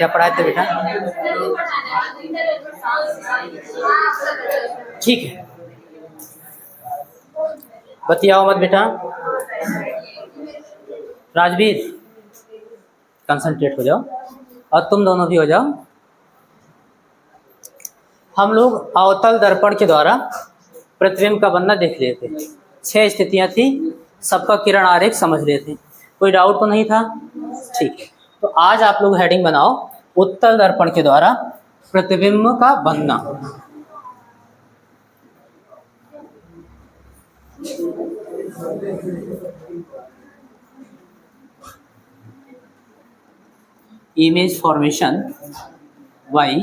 क्या पढ़ाए थे बेटा? ठीक है, बतियाओ मत बेटा। राजवीर कंसंट्रेट हो जाओ, और तुम दोनों भी हो जाओ। हम लोग अवतल दर्पण के द्वारा प्रतिबिंब का बनना देख लिए थे। 6 स्थितियां थी, सबका किरण आरेख समझ लिए थे। कोई डाउट तो नहीं था? ठीक है, तो आज आप लोग हेडिंग बनाओ उत्तल दर्पण के द्वारा प्रतिबिंब का बनना। Image formation by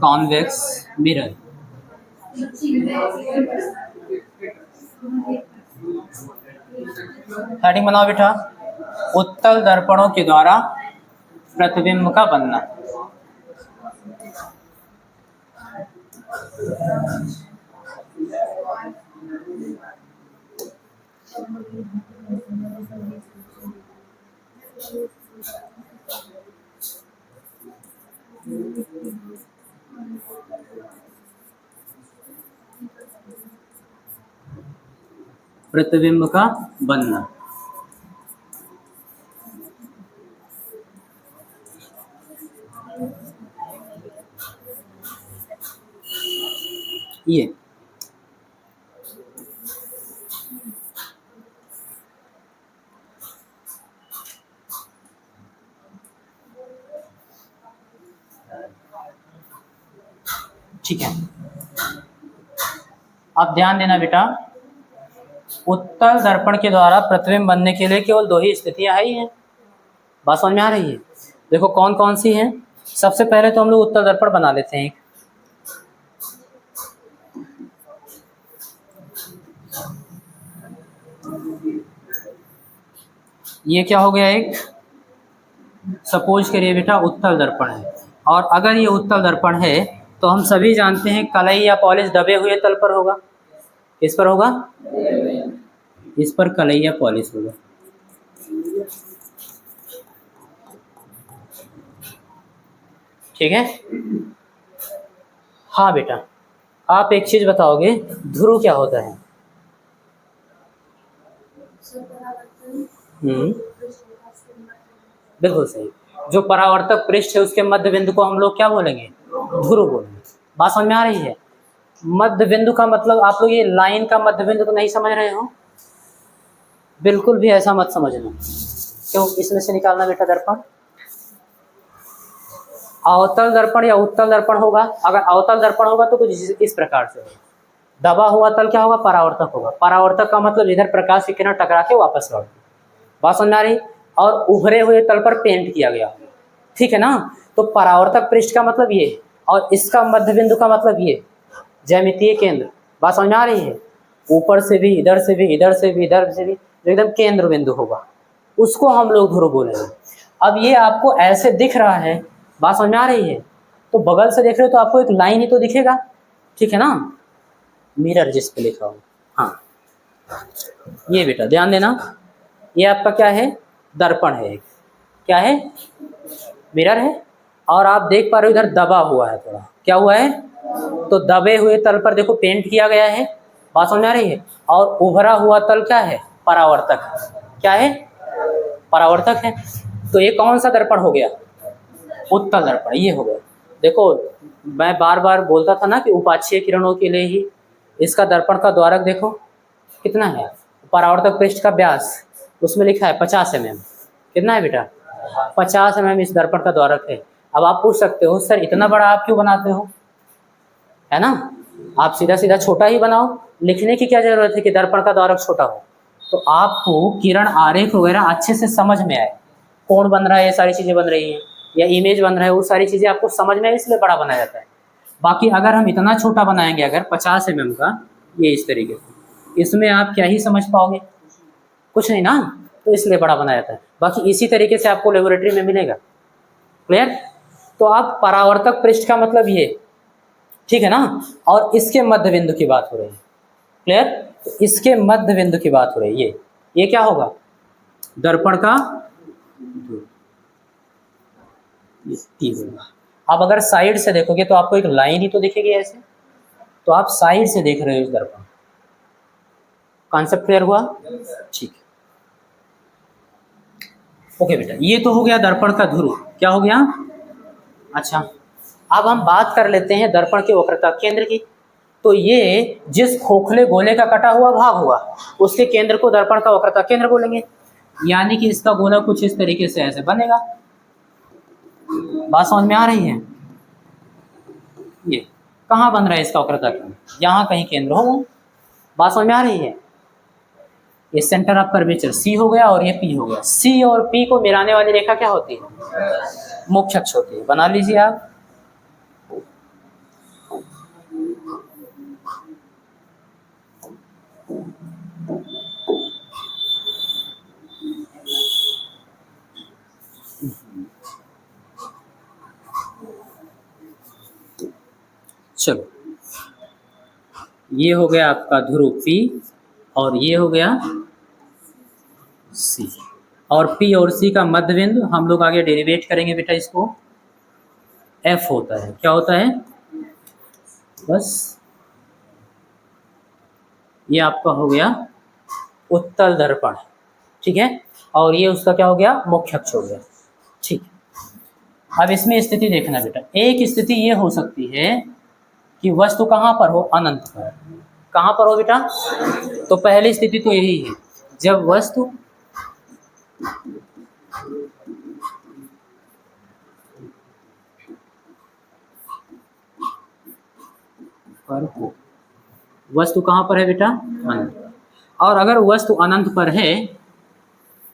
convex mirror. Heading बनाओ बेटा, उत्तल दर्पणों के द्वारा प्रतिबिंब का बनना। प्रतिबिंब का बनना। ये ठीक है, अब ध्यान देना बेटा, उत्तल दर्पण के द्वारा प्रतिबिंब बनने के लिए केवल 2 ही स्थितियां है ही हैं। बात समझ में आ रही है? देखो कौन कौन सी हैं। सबसे पहले तो हम लोग उत्तल दर्पण बना लेते हैं। ये क्या हो गया, एक सपोज करिए बेटा उत्तल दर्पण है, और अगर ये उत्तल दर्पण है तो हम सभी जानते हैं कलई या पॉलिश दबे हुए तल पर होगा। किस पर होगा? इस पर कलई या पॉलिश होगा। ठीक है, हाँ बेटा, आप एक चीज बताओगे, ध्रुव क्या होता है? बिल्कुल सही। जो परावर्तक पृष्ठ है उसके मध्य बिंदु को हम लोग क्या बोलेंगे? ध्रुव बोलेंगे। बात समझ में आ रही है? मध्य बिंदु का मतलब आप लोग ये लाइन का मध्य बिंदु तो नहीं समझ रहे हो? बिल्कुल भी ऐसा मत समझना। क्यों? इसमें से निकालना बेटा दर्पण। अवतल दर्पण या उत्तल दर्पण होगा। अगर अवतल दर्पण होगा तो कुछ इस प्रकार से होगा। दबा हुआ तल क्या होगा? परावर्तक होगा। परावर्तक का मतलब इधर प्रकाश की किरण टकरा के वापस लौटती। बात समझ आ रही? और उभरे हुए तल पर पेंट किया गया, ठीक है ना? तो परावर्तक पृष्ठ का मतलब ये, और इसका मध्य बिंदु का मतलब ये, ज्यामितीय केंद्र। बात समझ आ रही है? ऊपर से भी, इधर से भी, इधर से भी, इधर से भी, जो एकदम केंद्र बिंदु होगा उसको हम लोग ध्रुव बोलेंगे। अब ये आपको ऐसे दिख रहा है, बात समझ में आ रही है? तो बगल से देख रहे हो तो आपको एक लाइन ही तो दिखेगा, ठीक है ना? मिरर जिस पे लिखा हो, हाँ ये बेटा ध्यान देना, ये आपका क्या है? दर्पण है। क्या है? मिरर है। और आप देख पा रहे हो इधर दबा हुआ है, थोड़ा क्या हुआ है? तो दबे हुए तल पर देखो पेंट किया गया है। बात समझ आ रही है? और उभरा हुआ तल क्या है? परावर्तक। क्या है? परावर्तक है। तो ये कौन सा दर्पण हो गया? उत्तल दर्पण, ये हो गया। देखो मैं बार बार बोलता था ना कि उपाक्षीय किरणों के लिए ही इसका दर्पण का द्वारक देखो कितना है। परावर्तक पृष्ठ का व्यास उसमें लिखा है 50 mm। कितना है बेटा? 50 mm इस दर्पण का द्वारक है। अब आप पूछ सकते हो सर इतना बड़ा आप क्यों बनाते हो, है ना? आप सीधा सीधा छोटा ही बनाओ, लिखने की क्या जरूरत है कि दर्पण का द्वारक छोटा हो? तो आपको किरण आरेख वगैरह अच्छे से समझ में आए, कोण बन रहा है, ये सारी चीजें बन रही हैं, या इमेज बन रहा है, वो सारी चीजें आपको समझ में आए, इसलिए बड़ा बनाया जाता है। बाकी अगर हम इतना छोटा बनाएंगे, अगर 50 mm का, ये इस तरीके से, इसमें आप क्या ही समझ पाओगे? कुछ नहीं ना, तो इसलिए बड़ा बनाया जाता है। बाकी इसी तरीके से आपको लेबोरेटरी में मिलेगा। क्लियर? तो आप परावर्तक पृष्ठ का मतलब ये, ठीक है ना? और इसके मध्य बिंदु की बात हो रही है। क्लियर? तो इसके मध्य बिंदु की बात हो रही है। ये क्या होगा? दर्पण का ध्रुव, ये P होगा। अब अगर साइड से देखोगे तो आपको एक लाइन ही तो दिखेगी ऐसे, तो आप साइड से देख रहे हो इस दर्पण। कॉन्सेप्ट क्लियर हुआ? ठीक है, ओके बेटा, ये तो हो गया दर्पण का ध्रुव। क्या हो गया? अच्छा, अब हम बात कर लेते हैं दर्पण के वक्रता केंद्र की। तो ये जिस खोखले गोले का कटा हुआ भाग हुआ उसके केंद्र को दर्पण का वक्रता केंद्र बोलेंगे। यानी कि इसका गोला कुछ इस तरीके से ऐसे बनेगा। बात समझ में आ रही है? ये कहाँ बन रहा है इसका वक्रता केंद्र? यहाँ कहीं केंद्र होगा। बात समझ में आ रही है? ये सेंटर ऑफ कर्वेचर सी हो गया और ये पी हो गया। सी और पी को मिलाने वाली रेखा क्या होती है? मुख्य अक्ष होती है। बना लीजिए आप। चलो, ये हो गया आपका ध्रुव P और ये हो गया C। और P और C का मध्य बिंदु हम लोग आगे डेरिवेट करेंगे बेटा, इसको F होता है। क्या होता है? बस ये आपका हो गया उत्तल दर्पण, ठीक है। और ये उसका क्या हो गया? मुख्य अक्ष हो गया, ठीक। अब इसमें स्थिति देखना बेटा। एक स्थिति ये हो सकती है कि वस्तु कहाँ पर हो? अनंत पर। कहाँ पर हो बेटा? तो पहली स्थिति तो यही है, जब वस्तु पर हो। वस्तु कहाँ पर है बेटा? अनंत पर। और अगर वस्तु अनंत पर है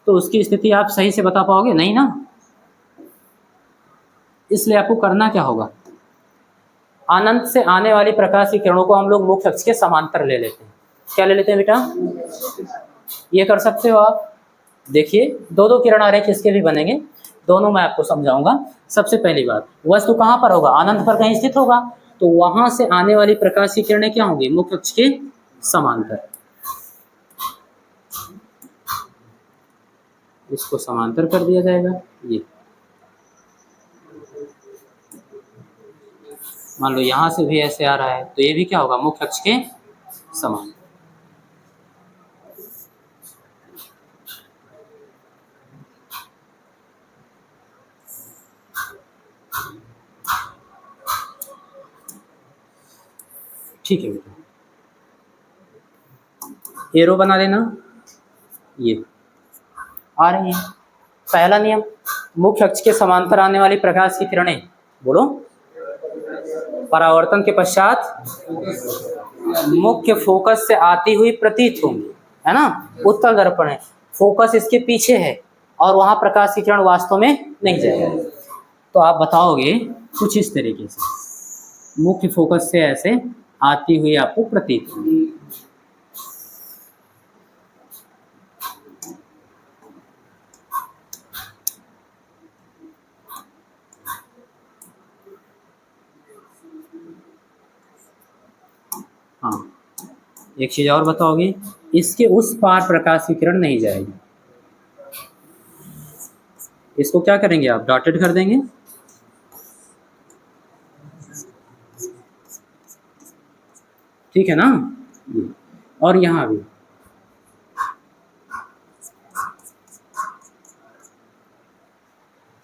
तो उसकी स्थिति आप सही से बता पाओगे नहीं ना? इसलिए आपको करना क्या होगा? अनंत से आने वाली प्रकाश की किरणों को हम लोग मुख्य अक्ष के समांतर ले लेते हैं। क्या ले लेते हैं बेटा? ये कर सकते हो आप। देखिए, दो दो किरण आरेख इसके भी बनेंगे, दोनों मैं आपको समझाऊंगा। सबसे पहली बात, वस्तु कहाँ पर होगा? अनंत पर कहीं स्थित होगा, तो वहां से आने वाली प्रकाश की किरणें क्या होंगी? मुख्य अक्ष के समांतर। इसको समांतर कर दिया जाएगा। ये मान लो यहाँ से भी ऐसे आ रहा है, तो ये भी क्या होगा? मुख्य अक्ष के समान। ठीक है बेटा, एरो बना लेना। ये आ रही है। पहला नियम, मुख्य अक्ष के समांतर आने वाली प्रकाश की किरणें, बोलो, परावर्तन के पश्चात मुख्य फोकस से आती हुई प्रतीत होंगी, है ना? उत्तल दर्पण है, फोकस इसके पीछे है और वहां प्रकाश की किरण वास्तव में नहीं जाएगी। तो आप बताओगे कुछ इस तरीके से, मुख्य फोकस से ऐसे आती हुई आपको प्रतीत होगी। हाँ, एक चीज और बताओगे, इसके उस पार प्रकाश की किरण नहीं जाएगी। इसको क्या करेंगे आप? डॉटेड कर देंगे। ठीक है ना? और यहाँ भी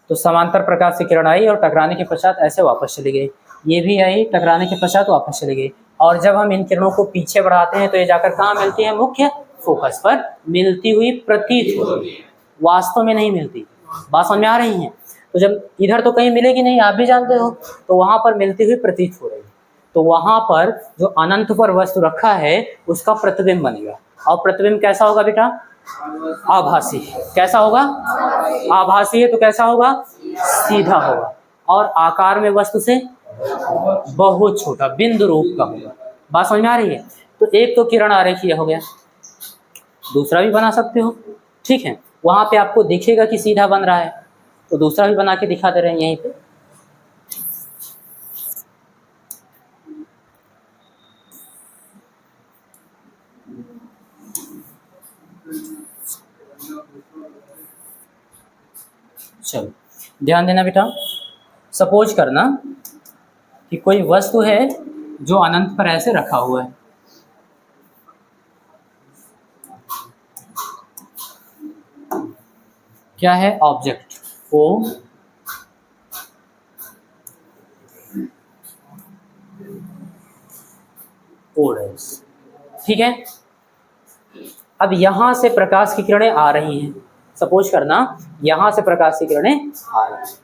तो समांतर प्रकाश की किरण आई और टकराने के पश्चात ऐसे वापस चली गई। ये भी आई, टकराने के पश्चात वापस चली गई। और जब हम इन किरणों को पीछे बढ़ाते हैं तो ये जाकर कहाँ मिलती है? मुख्य फोकस पर मिलती हुई प्रतीत होती है, वास्तव में नहीं मिलती। बात समझ में आ रही है? तो जब इधर तो कहीं मिलेगी नहीं, आप भी जानते हो, तो वहां पर मिलती हुई प्रतीत हो रही है। तो वहां पर जो अनंत पर वस्तु रखा है उसका प्रतिबिंब बनेगा। और प्रतिबिंब कैसा होगा बेटा? आभासी। कैसा होगा? आभासी है तो कैसा होगा? सीधा होगा। और आकार में वस्तु से बहुत छोटा, बिंदु रूप का होगा। बात समझ में आ रही है? तो एक तो किरण आरेखीय हो गया, दूसरा भी बना सकते हो, ठीक है। वहां पे आपको दिखेगा कि सीधा बन रहा है, तो दूसरा भी बना के दिखा दे रहे हैं यहीं पे। चलो ध्यान देना बेटा, सपोज करना कि कोई वस्तु है जो अनंत पर ऐसे रखा हुआ है, क्या है ऑब्जेक्ट ओ ओरेंज, ठीक है। अब यहां से प्रकाश की किरणें आ रही हैं, सपोज करना यहां से प्रकाश की किरणें आ रही हैं,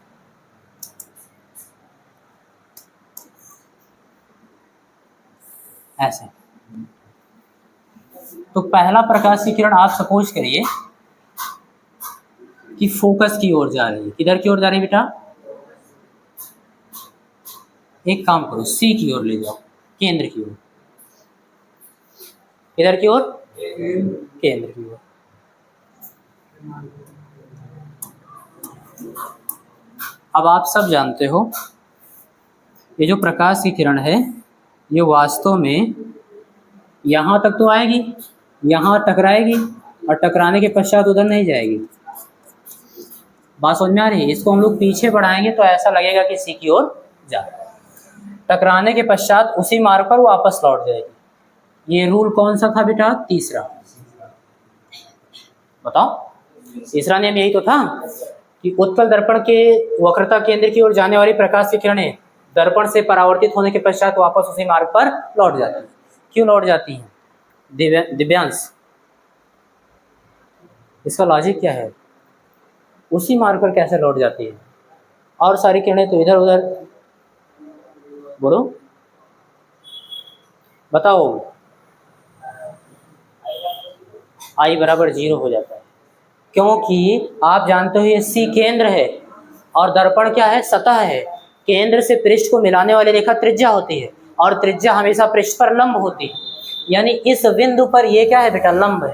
ऐसे। तो पहला प्रकाश की किरण आप सपोज करिए कि फोकस की ओर जा रही है। किधर की ओर जा रही है बेटा? एक काम करो, सी की ओर ले जाओ, केंद्र की ओर। किधर की ओर? केंद्र की ओर। अब आप सब जानते हो ये जो प्रकाश की किरण है ये वास्तव में यहाँ तक तो आएगी, यहाँ टकराएगी और टकराने के पश्चात उधर नहीं जाएगी। बात समझ में आ रही है? इसको हम लोग पीछे बढ़ाएंगे तो ऐसा लगेगा कि सी की ओर जा रहा है, टकराने के पश्चात उसी मार्ग पर वापस लौट जाएगी। ये रूल कौन सा था बेटा? तीसरा। बताओ, तीसरा नियम यही तो था कि उत्तल दर्पण के वक्रता केंद्र की ओर जाने वाली प्रकाश की किरणें दर्पण से परावर्तित होने के पश्चात वापस उसी मार्ग पर लौट जाती हैं। क्यों लौट जाती हैं दिव्यांश? इसका लॉजिक क्या है? उसी मार्ग पर कैसे लौट जाती है? और सारी किरणें तो इधर उधर, बोलो बताओ। आई बराबर 0 हो जाता है, क्योंकि आप जानते हो ये सी केंद्र है और दर्पण क्या है? सतह है। केंद्र से पृष्ठ को मिलाने वाली रेखा त्रिज्या होती है और त्रिज्या हमेशा पृष्ठ पर लंब होती है, यानी इस बिंदु पर ये क्या है बेटा? लंब है।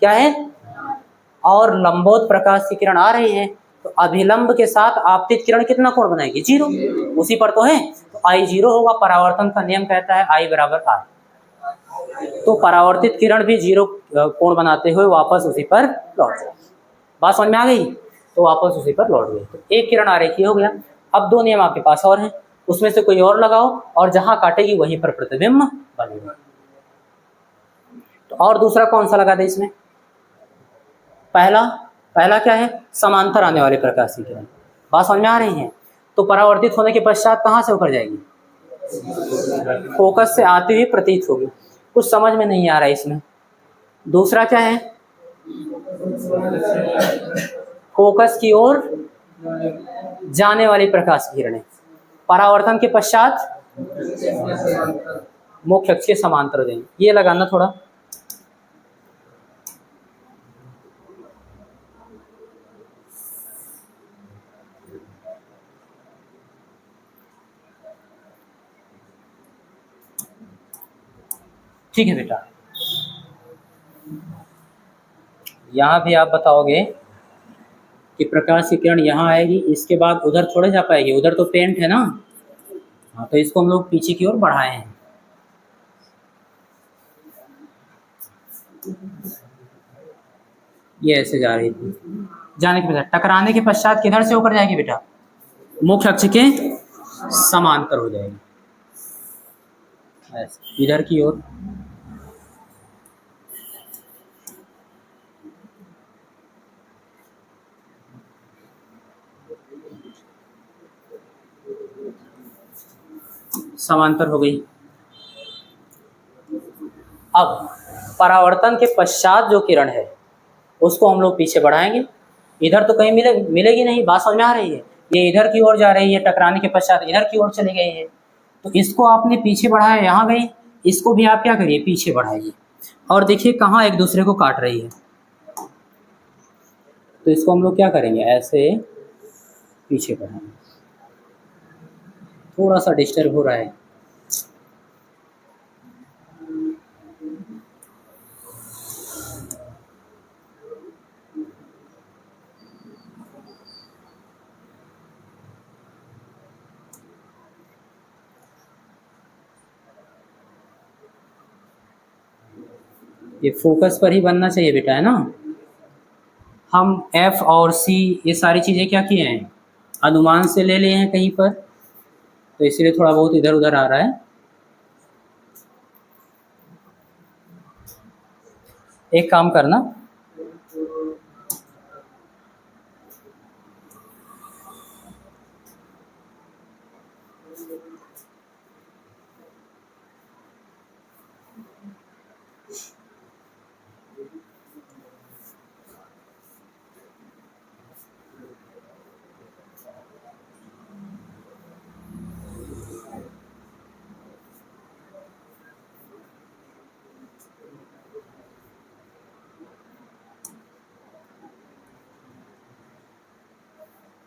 क्या है? और लंबोत प्रकाश की किरण आ रही है तो अभिलंब के साथ आपतित किरण कितना कोण बनाएगी? 0। उसी पर तो है, तो आई 0 होगा। परावर्तन का नियम कहता है आई बराबर आर। तो परावर्तित किरण भी 0 कोण बनाते हुए वापस उसी पर लौट जाए। बात समझ में आ गई? तो वापस उसी पर लौट गए। तो एक किरण आरेखीय हो गया। अब 2 नियम आपके पास और हैं, उसमें से कोई और लगाओ और जहां काटेगी वहीं पर प्रतिबिंब बनेगा। तो और दूसरा कौन सा लगा दे इसमें? पहला क्या है? समांतर आने वाले प्रकाश की किरण। बात समझ में आ रही है? तो परावर्तित होने के पश्चात कहाँ से होकर जाएगी? फोकस से आती हुई प्रतीत होगी। कुछ समझ में नहीं आ रहा है इसमें। दूसरा क्या है? फोकस की ओर जाने वाली प्रकाश की किरणें परावर्तन के पश्चात मुख्य अक्ष के समांतर देंगे। ये लगाना थोड़ा। ठीक है बेटा, यहाँ भी आप बताओगे कि प्रकाश की किरण यहाँ आएगी, इसके बाद उधर थोड़े जा पाएगी, उधर तो पेंट है ना। हाँ, तो इसको हम लोग पीछे की ओर बढ़ाए हैं। ये ऐसे जा रही थी, जाने के पश्चात टकराने के पश्चात किधर से होकर जाएगी बेटा? मुख्य अक्ष के समांतर हो जाएगी, ऐसे इधर की ओर। समांतर हो गई। अब परावर्तन के पश्चात जो किरण है उसको हम लोग पीछे बढ़ाएंगे। इधर तो कहीं मिलेगी नहीं। बात समझ में आ रही है? ये इधर की ओर जा रही है, टकराने के पश्चात इधर की ओर चली गई है, तो इसको आपने पीछे बढ़ाया, यहाँ गई। इसको भी आप क्या करिए? पीछे बढ़ाइए। और देखिए कहाँ एक दूसरे को काट रही है, तो इसको हम लोग क्या करेंगे? ऐसे पीछे बढ़ाएंगे। थोड़ा सा डिस्टर्ब हो रहा है। ये फोकस पर ही बनना चाहिए बेटा, है ना? हम F और C ये सारी चीज़ें क्या किए हैं, अनुमान से ले लिए हैं कहीं पर, तो इसलिए थोड़ा बहुत इधर उधर आ रहा है। एक काम करना,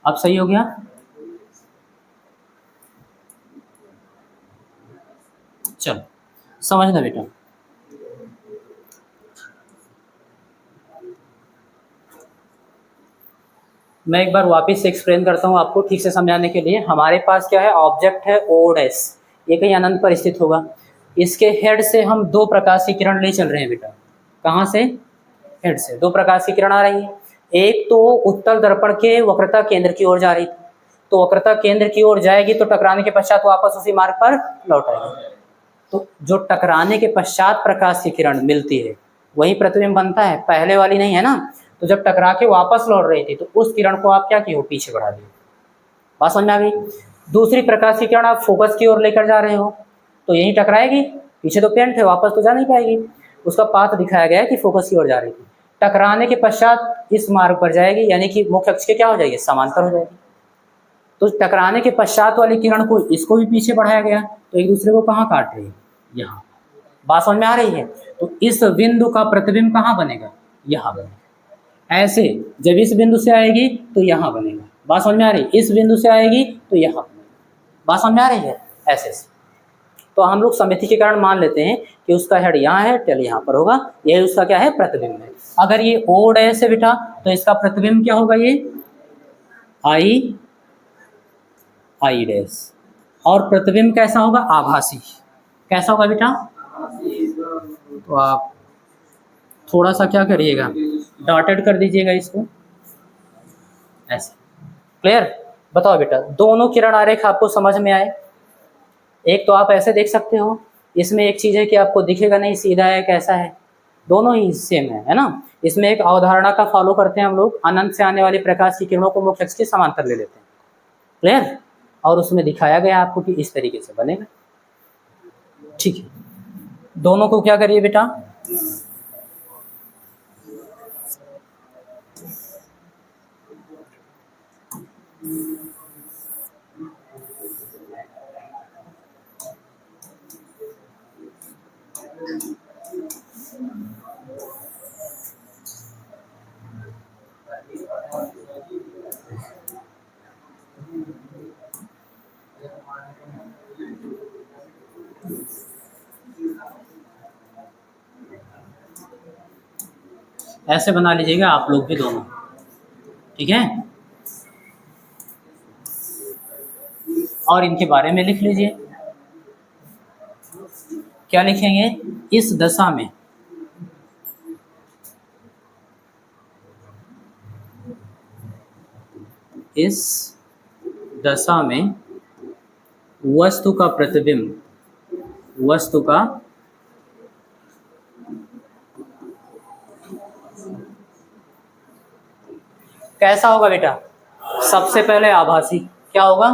अब सही हो गया। चलो समझना बेटा, मैं एक बार वापस से एक्सप्लेन करता हूँ आपको ठीक से समझाने के लिए। हमारे पास क्या है, ऑब्जेक्ट है OS, ये कहीं अनंत पर स्थित होगा। इसके हेड से हम दो प्रकाश की किरण ले चल रहे हैं बेटा। कहाँ से? हेड से दो प्रकाश की किरण आ रही है। एक तो उत्तल दर्पण के वक्रता केंद्र की ओर जा रही थी, तो वक्रता केंद्र की ओर जाएगी तो टकराने के पश्चात वापस उसी मार्ग पर लौट आएगी। तो जो टकराने के पश्चात प्रकाश की किरण मिलती है वही प्रतिबिंब बनता है, पहले वाली नहीं है ना। तो जब टकरा के वापस लौट रही थी तो उस किरण को आप क्या किए हो, पीछे बढ़ा दिए। बात समझ में आ गई? दूसरी प्रकाश की किरण आप फोकस की ओर लेकर जा रहे हो तो यही टकराएगी, पीछे तो पेंट है, वापस तो जा नहीं पाएगी। उसका पाथ दिखाया गया है कि फोकस की ओर जा रही थी, टकराने के पश्चात इस मार्ग पर जाएगी, यानी कि मुख्य अक्ष के क्या हो जाएगी, समांतर हो जाएगी। तो टकराने के पश्चात वाली किरण को इसको भी पीछे बढ़ाया गया, तो एक दूसरे को कहाँ काट रही है, यहाँ। बात समझ में आ रही है? तो इस बिंदु का प्रतिबिंब कहाँ बनेगा, यहाँ बनेगा। ऐसे जब इस बिंदु से आएगी तो यहाँ बनेगा। बात समझ में आ रही है? इस बिंदु से आएगी तो यहाँ बनेगा। बात समझ में आ रही है? ऐसे से तो हम लोग समिति के कारण मान लेते हैं कि उसका हेड यहाँ है, टेल यहाँ पर होगा, यही उसका क्या है, प्रतिबिंब है। अगर ये O डैश है बेटा तो इसका प्रतिबिंब क्या होगा, ये I डैश। और प्रतिबिंब कैसा होगा, आभासी। कैसा होगा बेटा? तो आप थोड़ा सा क्या करिएगा, डॉटेड कर दीजिएगा इसको, ऐसे। क्लियर? बताओ बेटा, दोनों किरण आरेख आपको समझ में आए? एक तो आप ऐसे देख सकते हो, इसमें एक चीज़ है कि आपको दिखेगा नहीं सीधा है कैसा है, दोनों ही सेम है ना। इसमें एक अवधारणा का फॉलो करते हैं हम लोग, अनंत से आने वाली प्रकाश की किरणों को मुख्य अक्ष के समांतर ले लेते हैं। क्लियर? और उसमें दिखाया गया आपको कि इस तरीके से बनेगा। ठीक है, दोनों को क्या करिए बेटा, ऐसे बना लीजिएगा आप लोग भी दोनों। ठीक है, और इनके बारे में लिख लीजिए। क्या लिखेंगे, इस दशा में वस्तु का प्रतिबिंब, वस्तु का कैसा होगा बेटा, सबसे पहले आभासी। क्या होगा,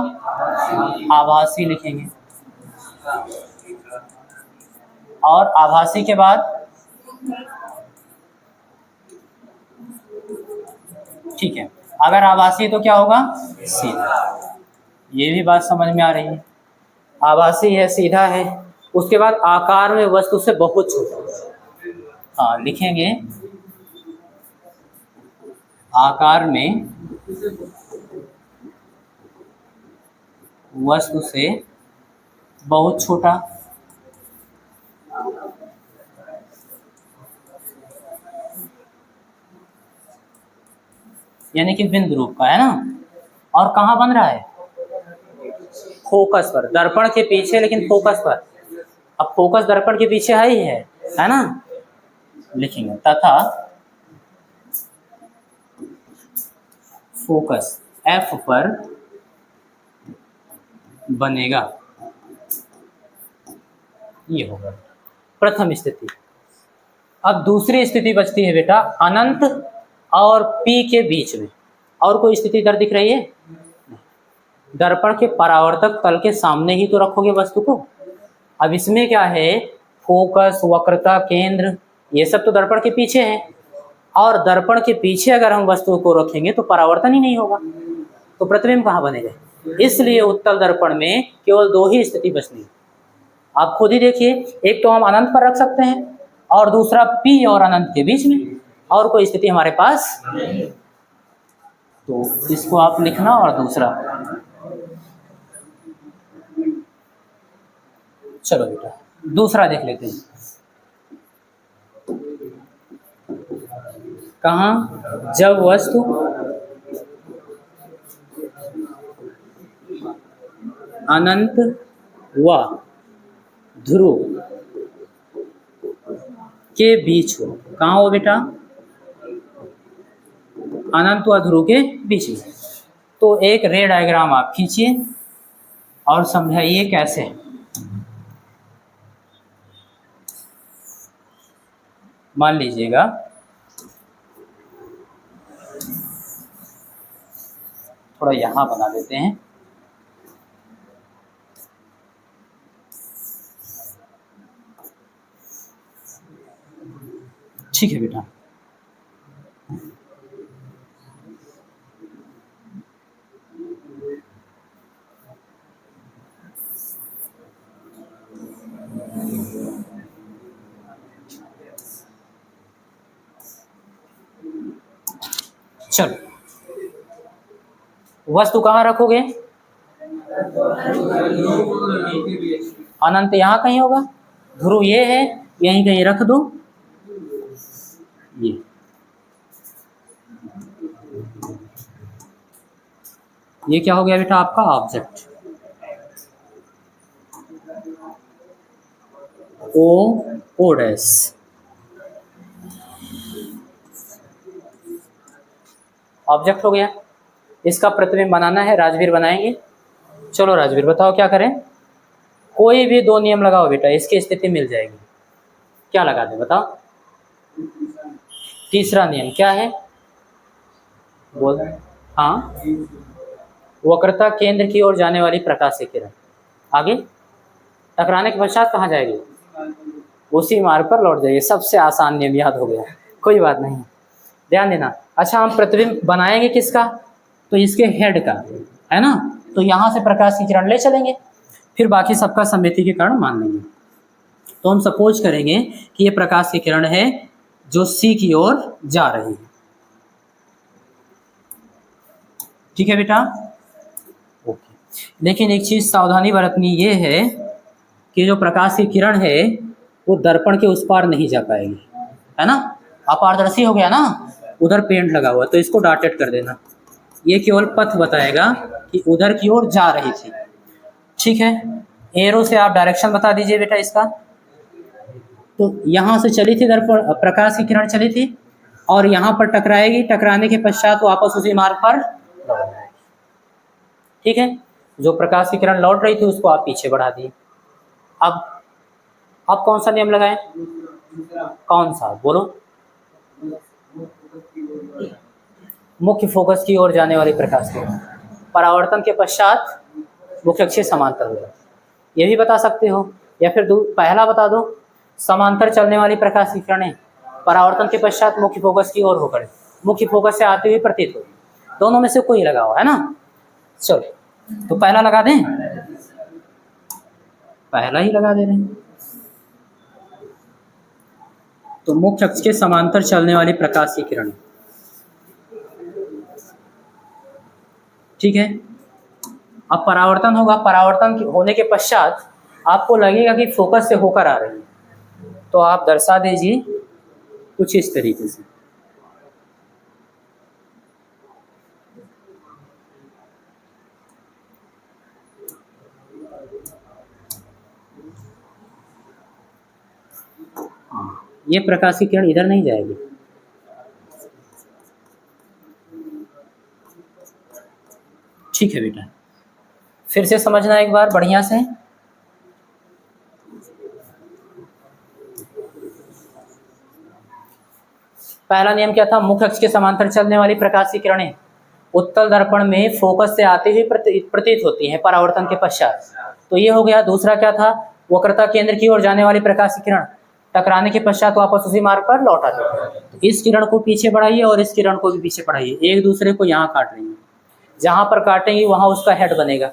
आभासी लिखेंगे। और आभासी के बाद, ठीक है, अगर आभासी तो क्या होगा, सीधा। ये भी बात समझ में आ रही है, आभासी है, सीधा है। उसके बाद आकार में वस्तु से बहुत छोटा। हाँ लिखेंगे, आकार में वस्तु से बहुत छोटा। यानी कि बिंदु रूप का है ना। और कहाँ बन रहा है, फोकस पर, दर्पण के पीछे, लेकिन फोकस पर। अब फोकस दर्पण के पीछे है ही है ना। लिखेंगे तथा फोकस F पर बनेगा, ये होगा प्रथम स्थिति। अब दूसरी स्थिति बचती है बेटा अनंत और P के बीच में। और कोई स्थिति इधर दिख रही है? दर्पण के परावर्तक तल के सामने ही तो रखोगे वस्तु को। अब इसमें क्या है, फोकस, वक्रता, केंद्र, ये सब तो दर्पण के पीछे है, और दर्पण के पीछे अगर हम वस्तु को रखेंगे तो परावर्तन ही नहीं होगा, तो प्रतिबिंब कहाँ बनेगा? इसलिए उत्तल दर्पण में केवल दो ही स्थिति बचनी है। आप खुद ही देखिए, एक तो हम अनंत पर रख सकते हैं और दूसरा P और अनंत के बीच में, और कोई स्थिति हमारे पास नहीं। तो इसको आप लिखना। और दूसरा, चलो बेटा दूसरा देख लेते हैं। कहाँ? जब वस्तु अनंत व ध्रुव के बीच हो। कहाँ हो बेटा? अनंत व ध्रुव के बीच में। तो एक रे डायग्राम आप खींचिए और समझाइए कैसे। मान लीजिएगा थोड़ा यहाँ बना देते हैं। ठीक है बेटा, चलो वस्तु कहाँ रखोगे? अनंत यहाँ कहीं होगा, ध्रुव ये है, यहीं कहीं रख दो। ये क्या हो गया बेटा आपका ऑब्जेक्ट। ओ डैश, ऑब्जेक्ट हो गया। इसका प्रतिबिंब बनाना है, राजवीर बनाएंगे। चलो राजवीर बताओ क्या करें। कोई भी दो नियम लगाओ बेटा, इसकी स्थिति मिल जाएगी। क्या लगा दे बताओ? तीसरा नियम क्या है? बोल। हाँ, वक्रता केंद्र की ओर जाने वाली प्रकाशीय किरण आगे टकराने के पश्चात कहाँ जाएगी? उसी मार्ग पर लौट जाएगी। सबसे आसान नियम याद हो गया, कोई बात नहीं, ध्यान देना। अच्छा, हम प्रतिबिंब बनाएंगे किसका? तो इसके हेड का, है ना। तो यहाँ से प्रकाश की किरण ले चलेंगे, फिर बाकी सबका समिति के कारण मान लेंगे। तो हम सपोज करेंगे कि ये प्रकाश की किरण है जो C की ओर जा रही है। ठीक है बेटा, ओके। लेकिन एक चीज सावधानी बरतनी ये है कि जो प्रकाश की किरण है वो दर्पण के उस पार नहीं जा पाएगी, है ना। अपारदर्शी हो गया ना, उधर पेंट लगा हुआ, तो इसको डॉटेड कर देना। ये केवल पथ बताएगा कि उधर की ओर जा रही थी। ठीक है, एरो से आप डायरेक्शन बता दीजिए बेटा इसका। तो यहाँ से चली थी दर्पण, प्रकाश की किरण चली थी और यहाँ पर टकराएगी, टकराने के पश्चात वापस उसी मार्ग पर लौट जाएगी। ठीक है, जो प्रकाश की किरण लौट रही थी उसको आप पीछे बढ़ा दिए। अब कौन सा नियम लगाएं? कौन सा बोलो? मुख्य फोकस की ओर जाने वाली प्रकाश किरण परावर्तन के पश्चात मुख्य अक्ष समांतर हो जाती। ये भी बता सकते हो, या फिर पहला बता दो, समांतर चलने वाली प्रकाश की किरणें परावर्तन के पश्चात मुख्य फोकस की ओर होकर मुख्य फोकस से आते हुए प्रतीत हो। दोनों में से कोई लगाओ, है ना। चलो तो पहला लगा दें, पहला ही लगा दे रहे हैं। तो मुख्य अक्ष के समांतर चलने वाली प्रकाश की किरण, ठीक है। अब परावर्तन होगा, परावर्तन होने के पश्चात आपको लगेगा कि फोकस से होकर आ रही है, तो आप दर्शा दीजिए कुछ इस तरीके से। ये प्रकाश की किरण इधर नहीं जाएगी, ठीक है बेटा, फिर से समझना एक बार बढ़िया से। पहला नियम क्या था? मुख्य अक्ष के समांतर चलने वाली प्रकाश की किरणें उत्तल दर्पण में फोकस से आते हुए प्रतीत होती हैं परावर्तन के पश्चात। तो ये हो गया। दूसरा क्या था? वक्रता केंद्र की ओर जाने वाली प्रकाश की किरण टकराने के पश्चात वापस उसी मार्ग पर लौट आती है। तो इस किरण को पीछे बढ़ाइए और इस किरण को भी पीछे बढ़ाइए, एक दूसरे को यहाँ काट रही है, जहाँ पर काटेंगे वहाँ उसका हेड बनेगा,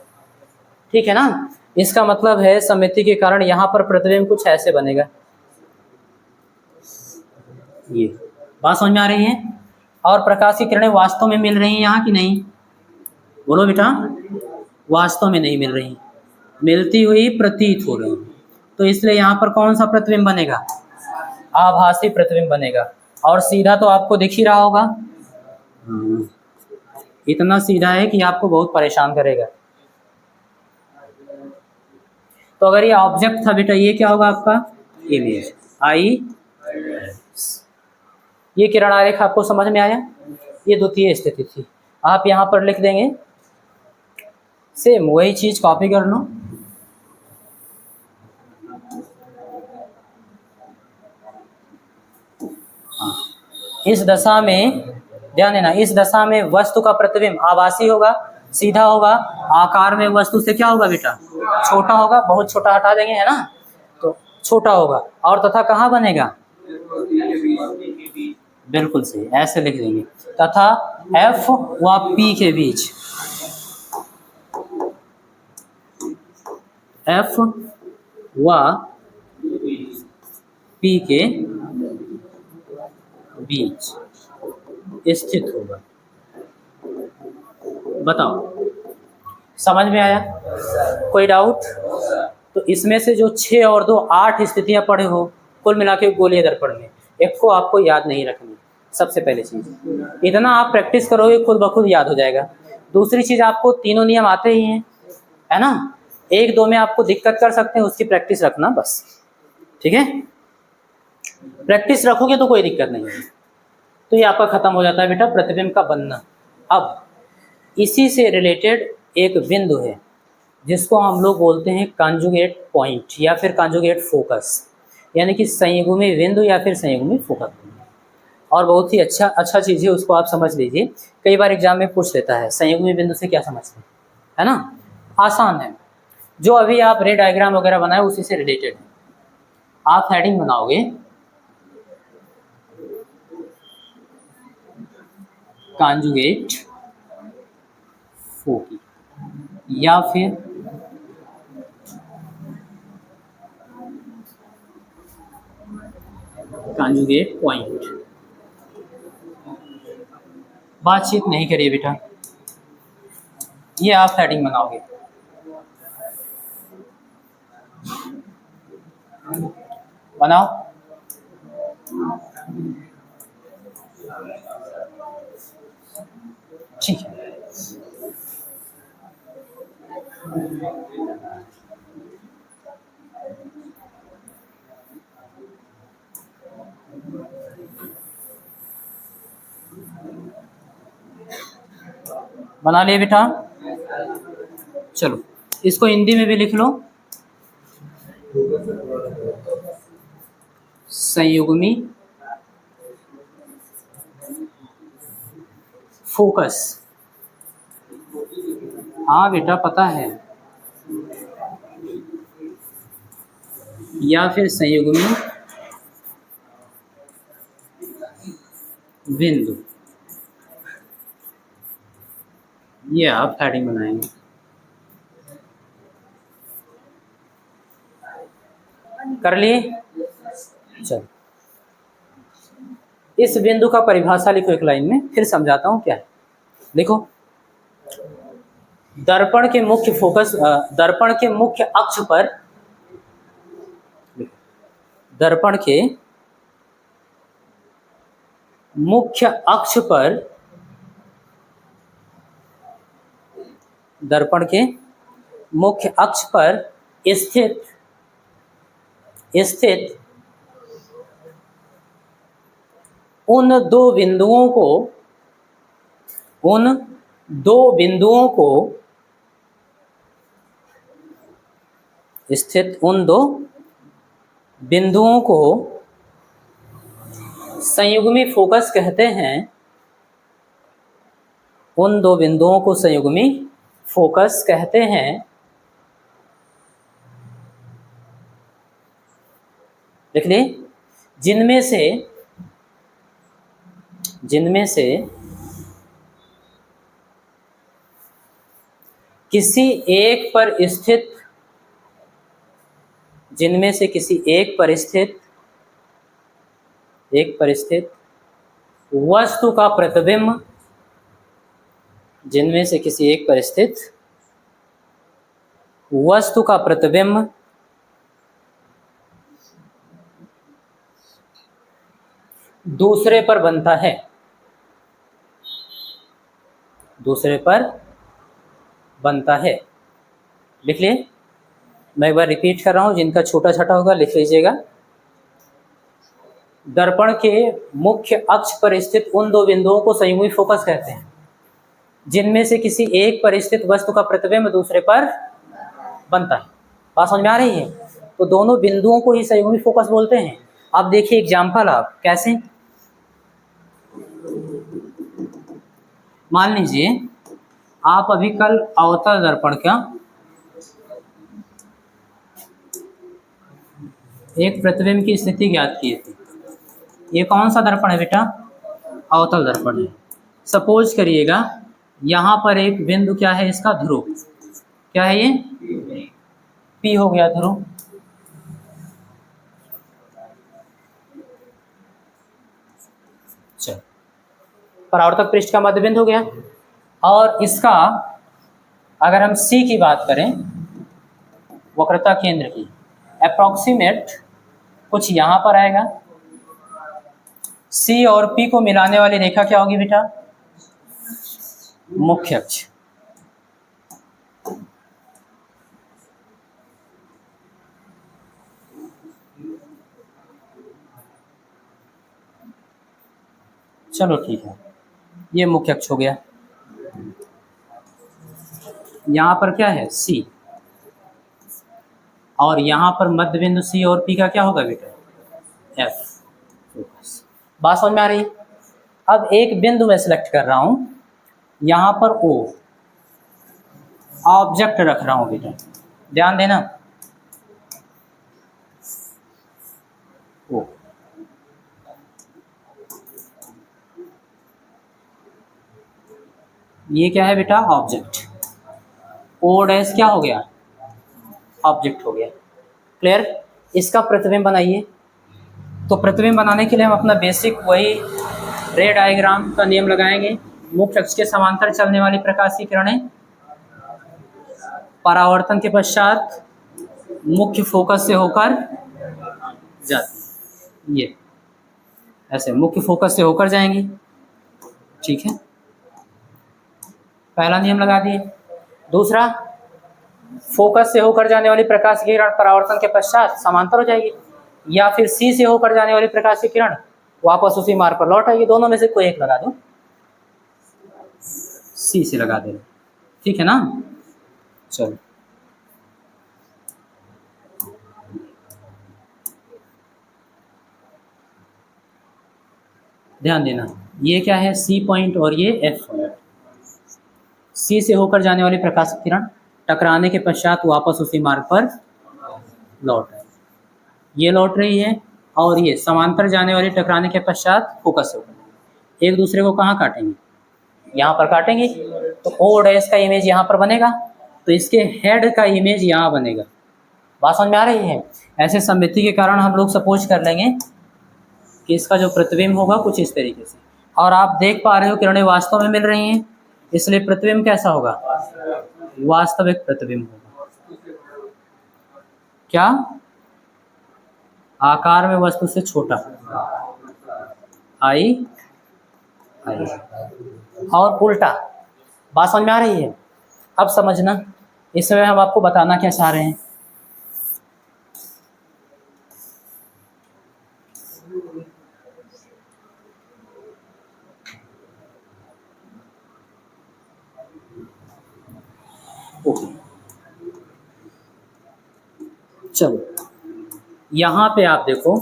ठीक है ना। इसका मतलब है सममिति के कारण यहाँ पर प्रतिबिंब कुछ ऐसे बनेगा। ये बात समझ में आ रही है? और प्रकाश की किरणें वास्तव में मिल रही हैं यहाँ कि नहीं? बोलो बेटा, वास्तव में नहीं मिल रही, मिलती हुई प्रतीत हो रही। तो इसलिए यहाँ पर कौन सा प्रतिबिंब बनेगा? आभासी प्रतिबिंब बनेगा। और सीधा तो आपको दिख ही रहा होगा, इतना सीधा है कि आपको बहुत परेशान करेगा। तो अगर ये ऑब्जेक्ट था बेटा, ये क्या होगा आपका? Image I. ये किरण आरेख आपको समझ में आया? ये द्वितीय स्थिति थी। आप यहाँ पर लिख देंगे, सेम वही चीज कॉपी कर लो। इस दशा में ध्यान देना, इस दशा में वस्तु का प्रतिबिंब आभासी होगा, सीधा होगा, आकार में वस्तु से क्या होगा बेटा? छोटा होगा, बहुत छोटा हटा देंगे, है ना, तो छोटा होगा। और तथा कहाँ बनेगा? बिल्कुल सही, ऐसे लिख देंगे, तथा F व P के बीच, F व P के बीच स्थित होगा। बताओ, समझ में आया? कोई डाउट? तो इसमें से जो 6 और 2 8 स्थितियां पढ़े हो कुल मिला के गोलीय दर्पण में, एक को आपको याद नहीं रखनी। सबसे पहले चीज, इतना आप प्रैक्टिस करोगे खुद ब खुद याद हो जाएगा। दूसरी चीज, आपको तीनों नियम आते ही हैं, है ना। 1 2 में आपको दिक्कत कर सकते हैं, उसकी प्रैक्टिस रखना बस, ठीक है। प्रैक्टिस रखोगे तो कोई दिक्कत नहीं है। तो ये आपका खत्म हो जाता है बेटा प्रतिबिंब का बनना। अब इसी से रिलेटेड एक बिंदु है जिसको हम लोग बोलते हैं कॉन्जुगेट पॉइंट या फिर कॉन्जुगेट फोकस, यानी कि संयुग्मी बिंदु या फिर संयुग्मी फोकस। और बहुत ही अच्छा चीज़ है, उसको आप समझ लीजिए। कई बार एग्जाम में पूछ लेता है संयुग्मी बिंदु से क्या समझते हैं, है ना। आसान है, जो अभी आप रे डायग्राम वगैरह बनाए उसी से रिलेटेड है। आप हेडिंग बनाओगे कॉन्जुगेट फोकी या फिर कॉन्जुगेट पॉइंट। बातचीत नहीं करिए बेटा, ये आप हेडिंग बनाओगे। बनाओ। ठीक है, बना लिए बेटा। चलो इसको हिंदी में भी लिख लो, संयुग्मी फोकस। हाँ बेटा पता है, या फिर संयुग्मी बिंदु, ये आप हेडिंग बनाएंगे। कर लिए? चलो इस बिंदु का परिभाषा लिखो एक लाइन में, फिर समझाता हूँ क्या है। देखो, दर्पण के मुख्य फोकस, दर्पण के मुख्य अक्ष पर, दर्पण के मुख्य अक्ष पर, दर्पण के मुख्य अक्ष पर स्थित उन दो बिंदुओं को स्थित उन दो बिंदुओं को संयुग्मी फोकस कहते हैं। उन दो बिंदुओं को संयुग्मी फोकस कहते हैं। लिख लिए। जिनमें से किसी एक पर स्थित वस्तु का प्रतिबिंब दूसरे पर बनता है। लिख लिए। मैं एक बार रिपीट कर रहा हूं, जिनका छोटा छोटा होगा लिख लीजिएगा। दर्पण के मुख्य अक्ष पर स्थित उन दो बिंदुओं को संयुग्मी फोकस कहते हैं, जिनमें से किसी एक पर स्थित वस्तु का प्रतिबिंब दूसरे पर बनता है। बात समझ में आ रही है? तो दोनों बिंदुओं को ही संयुग्मी फोकस बोलते हैं। अब देखिए एग्जाम्पल, आप कैसे, मान लीजिए आप अभी कल अवतल दर्पण का एक प्रतिबिंब की स्थिति ज्ञात किए थे। ये कौन सा दर्पण है बेटा? अवतल दर्पण है। सपोज करिएगा यहाँ पर एक बिंदु क्या है इसका? ध्रुव। क्या है ये? P हो गया ध्रुव। चलो, परावर्तक पृष्ठ का मध्य बिंदु हो गया। और इसका अगर हम C की बात करें, वक्रता केंद्र की, अप्रोक्सीमेट कुछ यहाँ पर आएगा। C और P को मिलाने वाली रेखा क्या होगी बेटा? मुख्य अक्ष। चलो ठीक है, ये मुख्य अक्ष हो गया। यहाँ पर क्या है? C, और यहाँ पर मध्य बिंदु C और P का क्या होगा बेटा? F। बात समझ में आ रही? अब एक बिंदु मैं सिलेक्ट कर रहा हूं, यहाँ पर O, ऑब्जेक्ट रख रहा हूं बेटा, ध्यान देना। O, ये क्या है बेटा? ऑब्जेक्ट। O डैश क्या हो गया? ऑब्जेक्ट हो गया। क्लियर? इसका प्रतिबिंब बनाइए। तो प्रतिबिंब बनाने के लिए हम अपना बेसिक वही रे डायग्राम का नियम लगाएंगे। मुख्य अक्ष के समांतर चलने वाली प्रकाशीय किरणें परावर्तन के पश्चात मुख्य फोकस से होकर जाती, ये ऐसे मुख्य फोकस से होकर जाएंगी। ठीक है, पहला नियम लगा दिए। दूसरा, फोकस से होकर जाने वाली प्रकाश की किरण परावर्तन के पश्चात समांतर हो जाएगी, या फिर सी से होकर जाने वाली प्रकाश की किरण वापस उसी मार्ग पर लौट आएगी। दोनों में से कोई एक लगा दो, सी से लगा दे। ठीक है ना? चलो, ध्यान देना, ये क्या है? सी पॉइंट और ये एफ पॉइंट। सी से होकर जाने वाली प्रकाश की किरण टकराने के पश्चात वापस उसी मार्ग पर लौट रही, ये लौट रही है, और ये समांतर जाने वाली टकराने के पश्चात फोकस से होकर एक दूसरे को कहाँ काटेंगे? यहाँ पर काटेंगे। तो ओ डैश का इमेज यहाँ पर बनेगा, तो इसके हेड का इमेज यहाँ बनेगा। बात समझ में आ रही है? ऐसे सममिति के कारण हम लोग सपोज कर लेंगे कि इसका जो प्रतिबिंब होगा कुछ इस तरीके से, और आप देख पा रहे हो किरणें वास्तव में मिल रही हैं, इसलिए प्रतिबिंब कैसा होगा? वास्तविक प्रतिबिंब होगा। क्या? आकार में वस्तु से छोटा, आई आई, और उल्टा। बात समझ में आ रही है? अब समझना, इस समय हम आपको बताना क्या चाह रहे हैं। ओके, चलो यहां पे आप देखो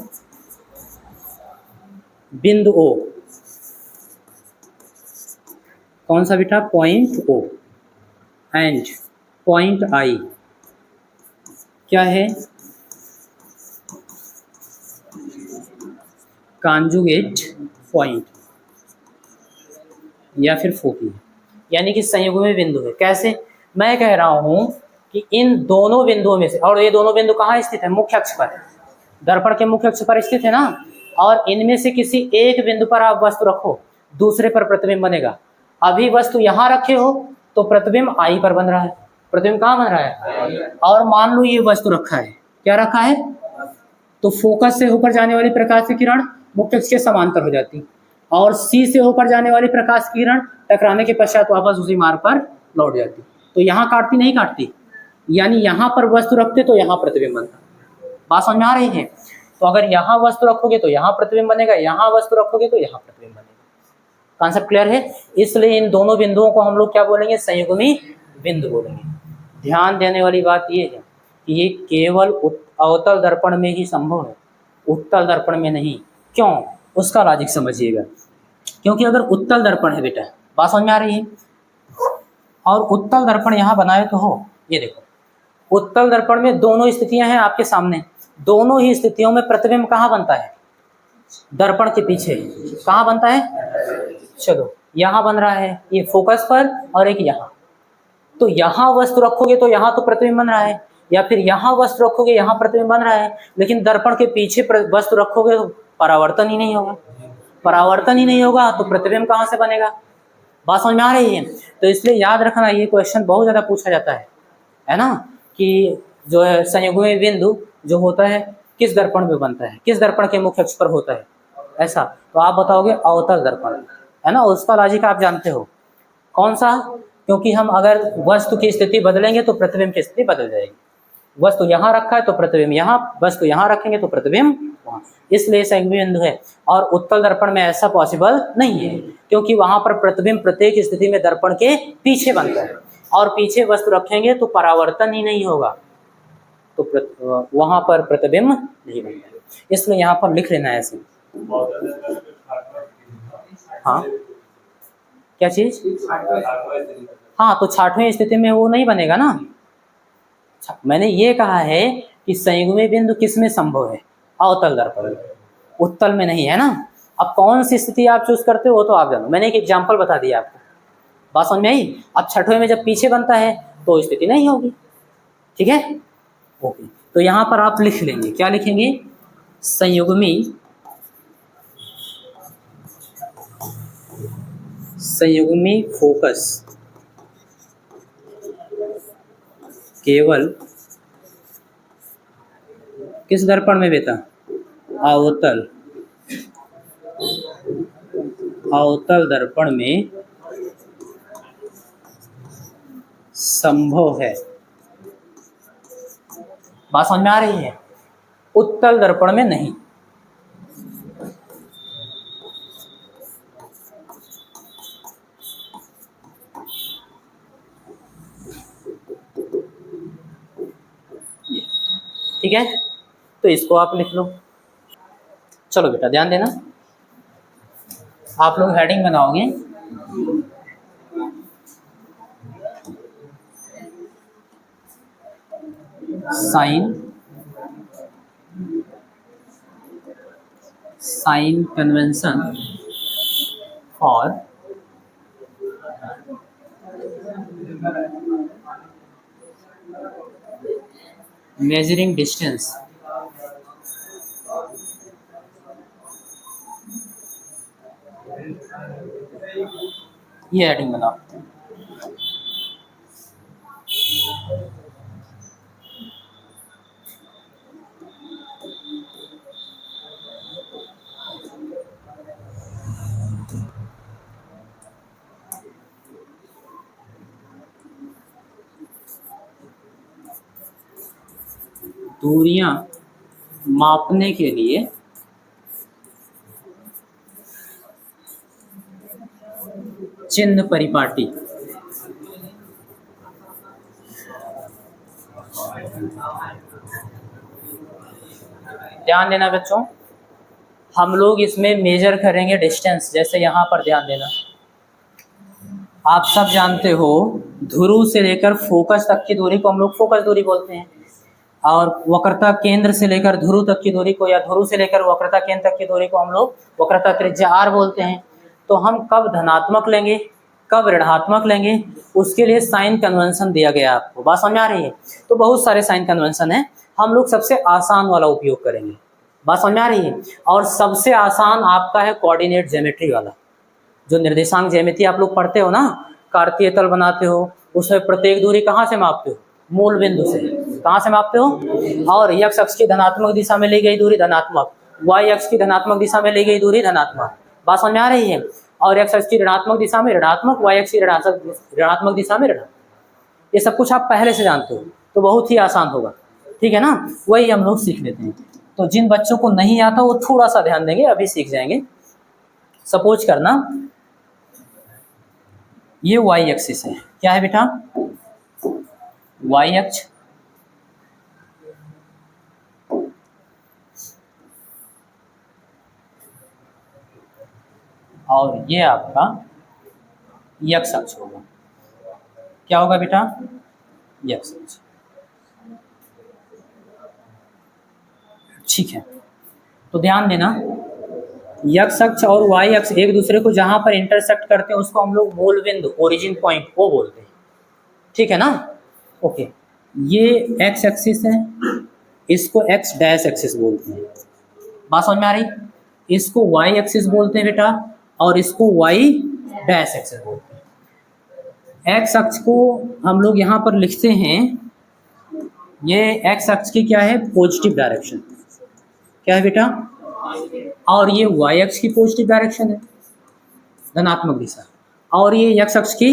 बिंदु ओ, कौन सा बेटा, point O, and point I क्या है, कॉन्जुगेट पॉइंट या फिर फोकी, यानी कि संयुग्मी बिंदु है। कैसे, मैं कह रहा हूं कि इन दोनों बिंदुओं में से, और ये दोनों बिंदु कहाँ स्थित है, मुख्य अक्ष पर, दर्पण के मुख्य अक्ष पर स्थित है ना, और इनमें से किसी एक बिंदु पर आप वस्तु रखो, दूसरे पर प्रतिबिंब बनेगा। अभी वस्तु यहाँ रखे हो तो प्रतिबिंब आई पर बन रहा है, प्रतिबिंब कहाँ बन रहा है, और मान लो ये वस्तु रखा है, क्या रखा है, तो फोकस से होकर जाने वाली प्रकाश की किरण मुख्य अक्ष के समांतर हो जाती, और सी से होकर जाने वाली प्रकाश की किरण टकराने के पश्चात वापस उसी मार्ग पर लौट जाती। तो यहाँ काटती नहीं काटती, यानी यहाँ पर वस्तु रखते तो यहाँ प्रतिबिंब बनता। बात समझ में आ रही है। तो अगर यहाँ वस्तु रखोगे तो यहाँ प्रतिबिंब बनेगा, यहाँ वस्तु रखोगे तो यहाँ प्रतिबिंब बनेगा। कॉन्सेप्ट क्लियर है। इसलिए इन दोनों बिंदुओं को हम लोग क्या बोलेंगे, संयुग्मी बिंदु बोलेंगे। ध्यान देने वाली बात ये है कि ये केवल अवतल दर्पण में ही संभव है, उत्तल दर्पण में नहीं। क्यों, उसका लॉजिक समझिएगा। क्योंकि अगर उत्तल दर्पण है बेटा, बात समझ में आ रही है, और उत्तल दर्पण यहाँ बनाए तो हो, ये देखो उत्तल दर्पण में दोनों स्थितियां हैं आपके सामने, दोनों ही स्थितियों में प्रतिबिंब कहाँ बनता है, दर्पण के पीछे। कहाँ बनता है, चलो यहाँ बन रहा है, ये फोकस पर, और एक यहाँ। तो यहाँ वस्तु रखोगे तो यहाँ तो प्रतिबिंब बन रहा है, या फिर यहाँ वस्तु रखोगे यहाँ प्रतिबिंब बन रहा है, लेकिन दर्पण के पीछे वस्तु रखोगे तो परावर्तन ही नहीं होगा, परावर्तन ही नहीं होगा तो प्रतिबिंब कहाँ से बनेगा। बात समझ में आ रही है। तो इसलिए याद रखना, ये क्वेश्चन बहुत ज़्यादा पूछा जाता है ना, कि जो है संयुग्मी बिंदु जो होता है किस दर्पण में बनता है, किस दर्पण के मुख्य अक्ष पर होता है, ऐसा। तो आप बताओगे अवतल दर्पण, है ना। उसका लॉजिक आप जानते हो, कौन सा, क्योंकि हम अगर वस्तु की स्थिति बदलेंगे तो प्रतिबिंब की स्थिति बदल जाएगी। वस्तु यहाँ रखा है तो प्रतिबिंब यहाँ, वस्तु यहाँ रखेंगे तो प्रतिबिंब वहाँ, इसलिए संयुग्मी बिंदु है। और उत्तल दर्पण में ऐसा पॉसिबल नहीं है, क्योंकि वहाँ पर प्रतिबिंब प्रत्येक स्थिति में दर्पण के पीछे बनता है, और पीछे वस्तु रखेंगे तो परावर्तन ही नहीं होगा, तो वहाँ पर प्रतिबिंब नहीं बनता। इसलिए यहाँ पर लिख लेना है ऐसे। हाँ क्या चीज, हाँ तो छठवीं स्थिति में वो नहीं बनेगा ना। मैंने ये कहा है कि संयुग्मी बिंदु किस में संभव है, अवतल दर्पण में, उत्तल में नहीं, है ना। अब कौन सी स्थिति आप चूज करते हो वो तो आप जानो, मैंने एक एग्जांपल बता दिया आपको, बात समझ में आई। अब छठवें में जब पीछे बनता है तो स्थिति नहीं होगी, ठीक है, ओके। तो यहाँ पर आप लिख लेंगे, क्या लिखेंगे, संयुग्मी फोकस केवल किस दर्पण में बेटा, अवतल दर्पण में संभव है। बात समझ में आ रही है, उत्तल दर्पण में नहीं। ठीक है, तो इसको आप लिख लो। चलो बेटा ध्यान देना, आप लोग हेडिंग बनाओगे, sign convention for measuring distance ये हेडिंग बनाओ। दूरियां मापने के लिए चिन्ह परिपाटी, ध्यान देना बच्चों, हम लोग इसमें मेजर करेंगे डिस्टेंस। जैसे यहाँ पर ध्यान देना, आप सब जानते हो ध्रुव से लेकर फोकस तक की दूरी को हम लोग फोकस दूरी बोलते हैं, और वक्रता केंद्र से लेकर ध्रुव तक की दूरी को, या ध्रुव से लेकर वक्रता केंद्र तक की दूरी को हम लोग वक्रता त्रिज्या r बोलते हैं। तो हम कब धनात्मक लेंगे, कब ऋणात्मक लेंगे, उसके लिए साइन कन्वेंशन दिया गया है आपको। बात समझ आ रही है? तो बहुत सारे साइन कन्वेंशन है, हम लोग सबसे आसान वाला उपयोग करेंगे। बात समझ आ रही है? और सबसे आसान आपका है कोऑर्डिनेट ज्योमेट्री वाला, जो निर्देशांक ज्यामिति आप लोग पढ़ते हो ना, कार्तीय तल बनाते हो, उसमें प्रत्येक दूरी कहाँ से मापते हो, मूल बिंदु से। कहाँ से मापते हो? और x अक्ष की धनात्मक दिशा में ली गई दूरी धनात्मक, y अक्ष की धनात्मक दिशा में ली गई दूरी धनात्मक। बात समझ में आ रही है? और x अक्ष की ऋणात्मक दिशा में ऋणात्मक, y अक्ष की ऋणात्मक दिशा में ऋणात्मक। ये सब कुछ आप पहले से जानते हो, तो बहुत ही आसान होगा। ठीक है ना? वही हम लोग सीख लेते हैं। तो जिन बच्चों को नहीं आता वो थोड़ा सा ध्यान देंगे, अभी सीख जाएंगे। सपोज करना ये y एक्सिस है, क्या है बेटा? y अक्ष, और ये आपका x अक्ष होगा। क्या होगा बेटा? x अक्ष। ठीक है, तो ध्यान देना, x अक्ष और y अक्ष एक दूसरे को जहां पर इंटरसेक्ट करते हैं उसको हम लोग मूल बिंदु, ओरिजिन पॉइंट को बोलते हैं। ठीक है ना? ओके, ये x एक्सिस है, इसको x डैश एक्सिस बोलते हैं। बात समझ में आ रही? इसको y एक्सिस बोलते हैं बेटा, और इसको y डैश एक्सिस बोलते हैं। x अक्ष को हम लोग यहाँ पर लिखते हैं, ये x अक्ष की क्या है? Positive direction. क्या है बेटा? और ये y अक्ष की पॉजिटिव डायरेक्शन है, धनात्मक दिशा, और ये x अक्ष की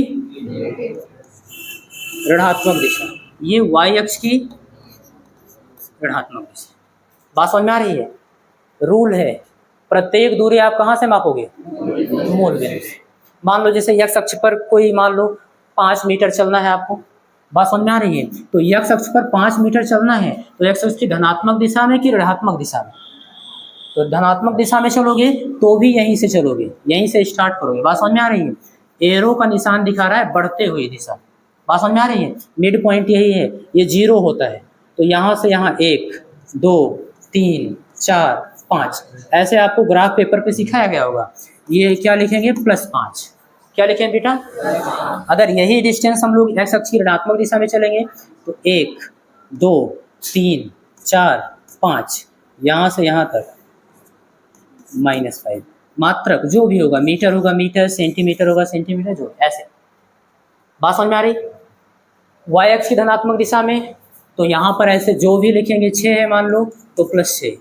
ऋणात्मक दिशा, ये y अक्ष की ऋणात्मक दिशा। बात समझ में आ रही है? रूल है, प्रत्येक दूरी आप कहाँ से मापोगे? मूल बिंदु से। मान लो जैसे x अक्ष पर कोई मान लो 5 मीटर चलना है आपको। बात समझ में आ रही है? तो x अक्ष पर 5 मीटर चलना है, तो x अक्ष की धनात्मक दिशा में कि ऋणात्मक दिशा में? तो धनात्मक दिशा में चलोगे तो भी यहीं से चलोगे, यहीं से स्टार्ट करोगे। बात समझ में आ रही है? एरो का निशान दिखा रहा है बढ़ते हुए दिशा। बात समझ में आ रही है? मिड पॉइंट यही है, ये 0 होता है, तो यहाँ से यहाँ 1 2 3 4 5, ऐसे आपको ग्राफ पेपर पे सिखाया गया होगा। ये क्या लिखेंगे? +5। क्या लिखेंगे बेटा? अगर यही डिस्टेंस हम लोग x अक्ष की ऋणात्मक दिशा में चलेंगे तो 1 2 3 4 5, यहाँ से यहाँ तक -5। मात्रक जो भी होगा, मीटर होगा मीटर, सेंटीमीटर होगा सेंटीमीटर, जो ऐसे। बात समझ में आ रही? y अक्ष की धनात्मक दिशा में तो यहाँ पर ऐसे जो भी लिखेंगे 6 है मान लो, तो +6,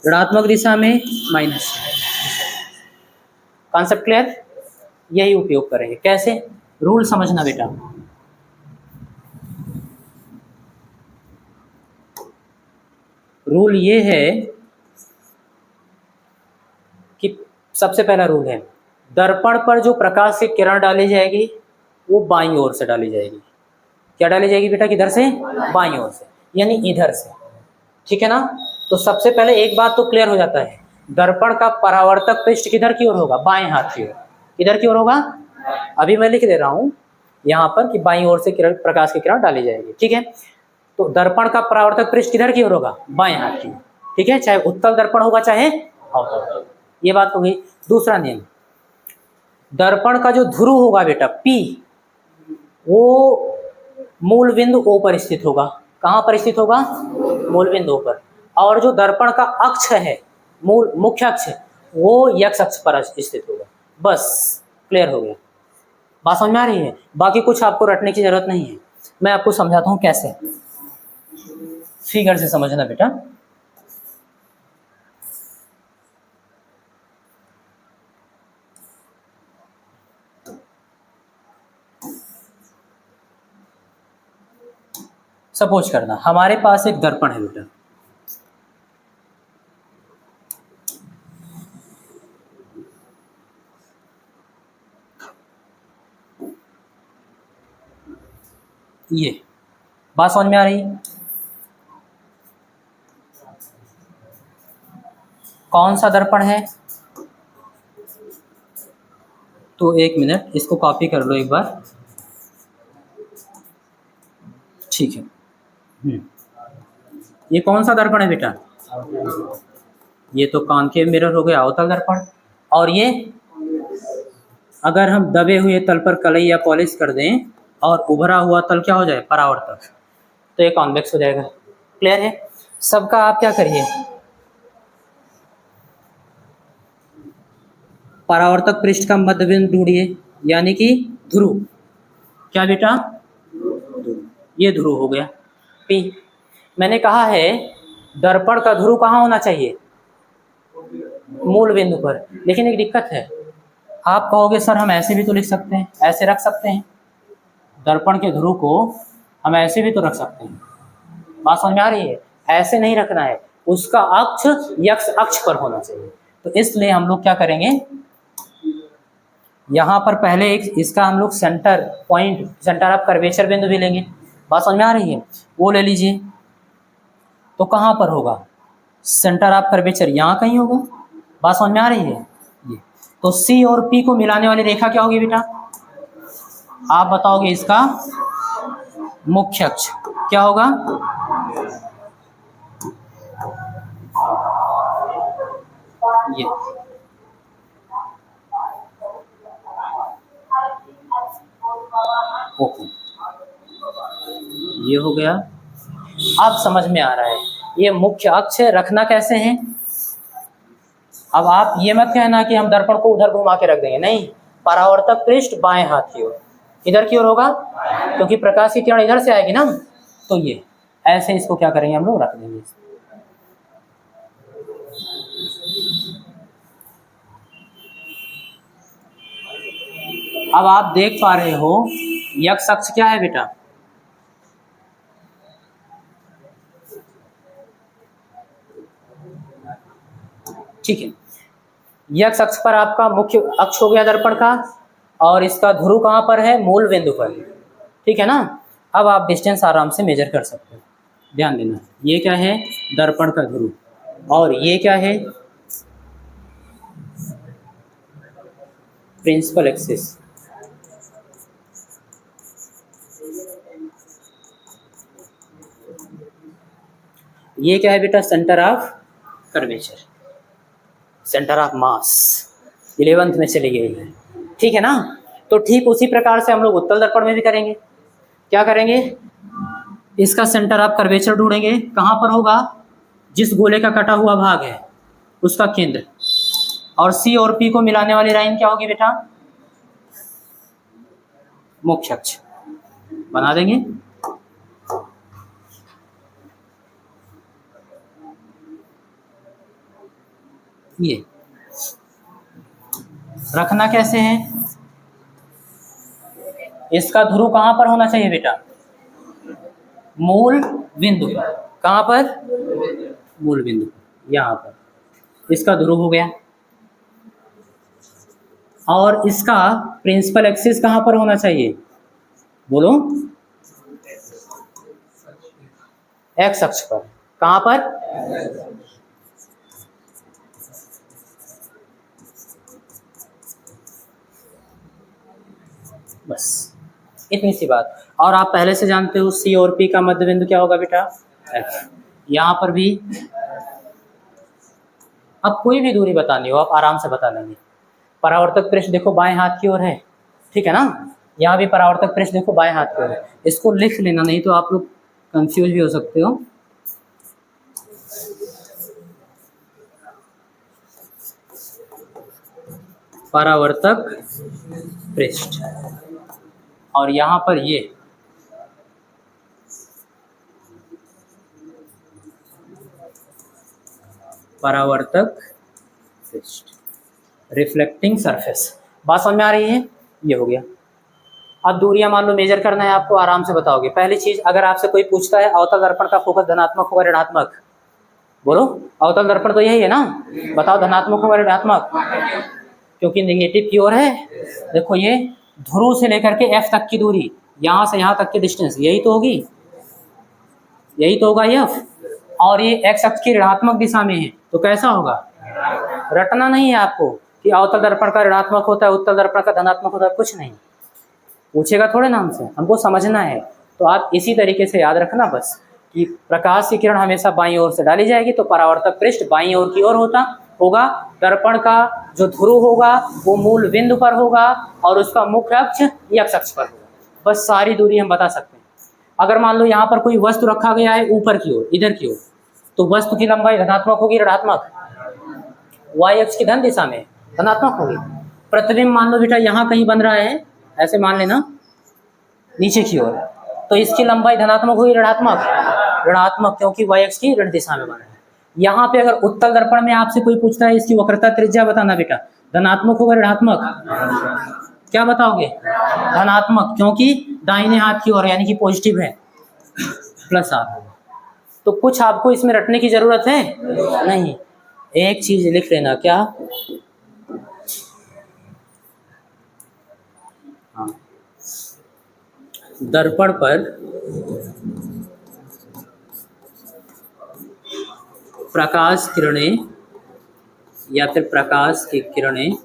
ऋणात्मक दिशा में -6। Concept clear? यही उपयोग करेंगे। कैसे? रूल समझना बेटा। रूल ये है कि सबसे पहला रूल है, दर्पण पर जो प्रकाश की किरण डाली जाएगी वो बाईं ओर से डाली जाएगी। क्या डाली जाएगी बेटा? किधर से? बाईं ओर से, यानी इधर से। ठीक है ना? तो सबसे पहले एक बात तो क्लियर हो जाता है, दर्पण का परावर्तक पृष्ठ किधर की ओर होगा? बाएं हाथ की ओर। किधर की ओर होगा? अभी मैं लिख दे रहा हूँ यहाँ पर कि बाईं ओर से किरण, प्रकाश की किरण डाली जाएगी। ठीक है? तो दर्पण का परावर्तक पृष्ठ किधर की ओर होगा? बाएं हाथ की ओर। ठीक है? चाहे उत्तल दर्पण होगा चाहे अवतल। ये बात हो गई। दूसरा नियम, दर्पण का जो ध्रुव होगा बेटा P, वो मूल बिंदु O पर स्थित होगा। कहाँ पर स्थित होगा? मूल बिंदु O पर। और जो दर्पण का अक्ष है, मूल मुख्य अक्ष, वो x अक्ष पर स्थित होगा। बस क्लियर हो गया। बात समझ में आ रही है? बाकी कुछ आपको रटने की जरूरत नहीं है, मैं आपको समझाता हूँ कैसे। फिगर से समझना बेटा। सपोज करना हमारे पास एक दर्पण है बेटा, ये। बात समझ में आ रही है? कौन सा दर्पण है? तो एक मिनट, इसको कॉपी कर लो एक बार। ठीक है। ये कौन सा दर्पण है बेटा? ये तो कॉनकेव मिरर हो गया, अवतल दर्पण। और ये अगर हम दबे हुए तल पर कलई या पॉलिश कर दें और उभरा हुआ तल क्या हो जाए? परावर्तक। तो ये कॉन्वेक्स हो जाएगा। क्लियर है सबका? आप क्या करिए, परावर्तक पृष्ठ का मध्य बिंदु ढूंढिए, यानी कि ध्रुव। क्या बेटा? ये ध्रुव हो गया P। मैंने कहा है दर्पण का ध्रुव कहाँ होना चाहिए? मूल बिंदु पर। लेकिन एक दिक्कत है, आप कहोगे सर हम ऐसे भी तो लिख सकते हैं, ऐसे रख सकते हैं, दर्पण के ध्रुव को हम ऐसे भी तो रख सकते हैं। बात समझ में आ रही है? ऐसे नहीं रखना है, उसका अक्ष यक्ष अक्ष पर होना चाहिए। तो इसलिए हम लोग क्या करेंगे, यहाँ पर पहले एक इसका हम लोग centre point, centre of curvature बिंदु भी लेंगे। बात समझ में आ रही है? वो ले लीजिए। तो कहाँ पर होगा? सेंटर ऑफ कर्वेचर यहाँ कहीं होगा। बात समझ में आ रही है? ये तो C और P को मिलाने वाली रेखा क्या होगी बेटा? आप बताओगे इसका मुख्य अक्ष क्या होगा? ये ओके, ये हो गया। अब समझ में आ रहा है ये मुख्य अक्ष है, रखना कैसे है। अब आप ये मत कहना कि हम दर्पण को उधर घुमा के रख देंगे, नहीं, परावर्तक पृष्ठ बाएं हाथ की ओर, इधर की ओर होगा, क्योंकि प्रकाश की किरण इधर से आएगी ना। तो ये ऐसे इसको क्या करेंगे, हम लोग रख देंगे। अब आप देख पा रहे हो यक्ष अक्ष क्या है बेटा? ठीक है, यक्ष अक्ष पर आपका मुख्य अक्ष हो गया दर्पण का, और इसका ध्रुव कहाँ पर है? मूल बिंदु पर। ठीक है ना? अब आप डिस्टेंस आराम से मेजर कर सकते हो। ध्यान देना, ये क्या है? दर्पण का ध्रुव, और ये क्या है? Principal axis. ये क्या है बेटा? Centre of curvature, centre of mass 11th में चली गई है। ठीक है ना? तो ठीक उसी प्रकार से हम लोग उत्तल दर्पण में भी करेंगे। क्या करेंगे? इसका सेंटर ऑफ कर्वेचर ढूंढेंगे, कहाँ पर होगा? जिस गोले का कटा हुआ भाग है उसका केंद्र। और C और P को मिलाने वाली लाइन क्या होगी बेटा? मुख्य अक्ष। बना देंगे। ये रखना कैसे है? इसका ध्रुव कहाँ पर होना चाहिए बेटा? मूल बिंदु पर। कहाँ पर? मूल बिंदु पर, यहाँ पर। इसका ध्रुव हो गया। और इसका प्रिंसिपल एक्सिस कहाँ पर होना चाहिए? बोलो। एक्स अक्ष पर। कहाँ पर? बस इतनी सी बात। और आप पहले से जानते हो C और P का मध्य बिंदु क्या होगा बेटा? F। यहाँ पर भी अब कोई भी दूरी बतानी हो आप आराम से बता लेंगे। परावर्तक पृष्ठ देखो बाएं हाथ की ओर है, ठीक है ना? यहाँ भी परावर्तक पृष्ठ देखो बाएं हाथ की ओर है। इसको लिख लेना, नहीं तो आप लोग कंफ्यूज भी हो सकते हो। परावर्तक पृष्ठ, और यहाँ पर ये परावर्तक पृष्ठ, रिफ्लेक्टिंग सरफेस। बात समझ में आ रही है? ये हो गया। अब दूरियां मान लो मेजर करना है आपको, आराम से बताओगे। पहली चीज, अगर आपसे कोई पूछता है अवतल दर्पण का फोकस धनात्मक होगा ऋणात्मक, बोलो। अवतल दर्पण तो यही है ना, बताओ धनात्मक होगा ऋणात्मक? क्योंकि नेगेटिव की ओर है। देखो ये ध्रुव से लेकर के F तक की दूरी, यहाँ से यहाँ तक की डिस्टेंस, यही तो होगी, यही तो होगा F। और ये x अक्ष की ऋणात्मक दिशा में है, तो कैसा होगा? रटना नहीं है आपको कि अवतल दर्पण का ऋणात्मक होता है, उत्तल दर्पण का धनात्मक होता है, कुछ नहीं पूछेगा थोड़े ना हमसे, हमको समझना है। तो आप इसी तरीके से याद रखना बस कि प्रकाश की किरण हमेशा बाईं ओर से डाली जाएगी, तो परावर्तक पृष्ठ बाईं ओर की ओर होगा। दर्पण का जो ध्रुव होगा वो मूल बिंदु पर होगा और उसका मुख्य अक्ष x अक्ष पर होगा। बस सारी दूरी हम बता सकते हैं। अगर मान लो यहाँ पर कोई वस्तु रखा गया है ऊपर की ओर, इधर की ओर, तो वस्तु की लंबाई धनात्मक होगी ऋणात्मक, y अक्ष की धन दिशा में धनात्मक होगी। प्रतिबिंब मान लो बेटा यहाँ कहीं बन रहा है, ऐसे मान लेना नीचे की ओर, तो इसकी लंबाई धनात्मक हुई ऋणात्मक, क्योंकि y अक्ष की ऋण दिशा में बना है। यहाँ पे अगर उत्तल दर्पण में आपसे कोई पूछता है इसकी वक्रता त्रिज्या बताना बेटा, धनात्मक होगा ऋणात्मक, क्या बताओगे? धनात्मक, क्योंकि दाहिने हाथ की ओर यानी कि पॉजिटिव है, प्लस आर होगा। तो कुछ आपको इसमें रटने की जरूरत है नहीं। एक चीज लिख लेना, क्या? हाँ, दर्पण पर प्रकाश किरणें या फिर प्रकाश की किरणें,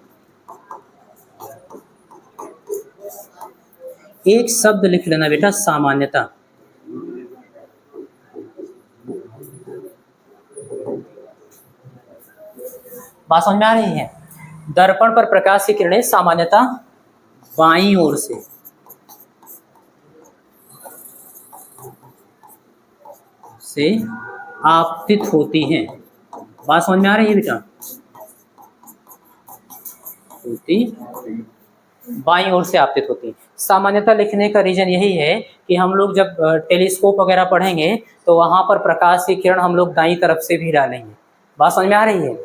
एक शब्द लिख लेना बेटा, सामान्यता। बात समझ में आ रही है? दर्पण पर प्रकाश की किरणें सामान्यता बाईं ओर से आपतित होती हैं। बात समझ में आ रही है बेटा? बाईं ओर से आपतित होती है। सामान्यता लिखने का रीजन यही है कि हम लोग जब टेलीस्कोप वगैरह पढ़ेंगे तो वहां पर प्रकाश की किरण हम लोग दाईं तरफ से भी डालेंगे। बात समझ में आ रही है?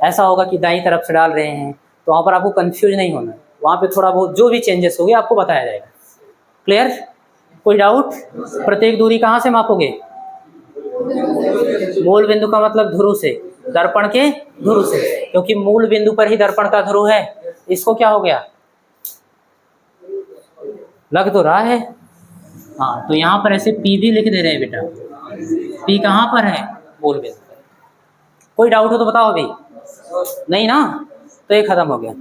ऐसा होगा कि दाईं तरफ से डाल रहे हैं, तो वहां पर आपको कंफ्यूज नहीं होना है। वहां पे थोड़ा बहुत जो भी चेंजेस होंगे आपको बताया जाएगा। क्लियर? कोई डाउट? प्रत्येक दूरी कहाँ से मापोगे? मूल बिंदु का मतलब ध्रुव से, दर्पण के ध्रुव से, क्योंकि मूल बिंदु पर ही दर्पण का ध्रुव है। इसको क्या हो गया? लग तो रहा है। हाँ, तो यहाँ पर ऐसे P भी लिख दे रहे हैं बेटा। P कहाँ पर है? मूल बिंदु पर। कोई डाउट हो तो बताओ अभी। नहीं ना? तो ये खत्म हो गया।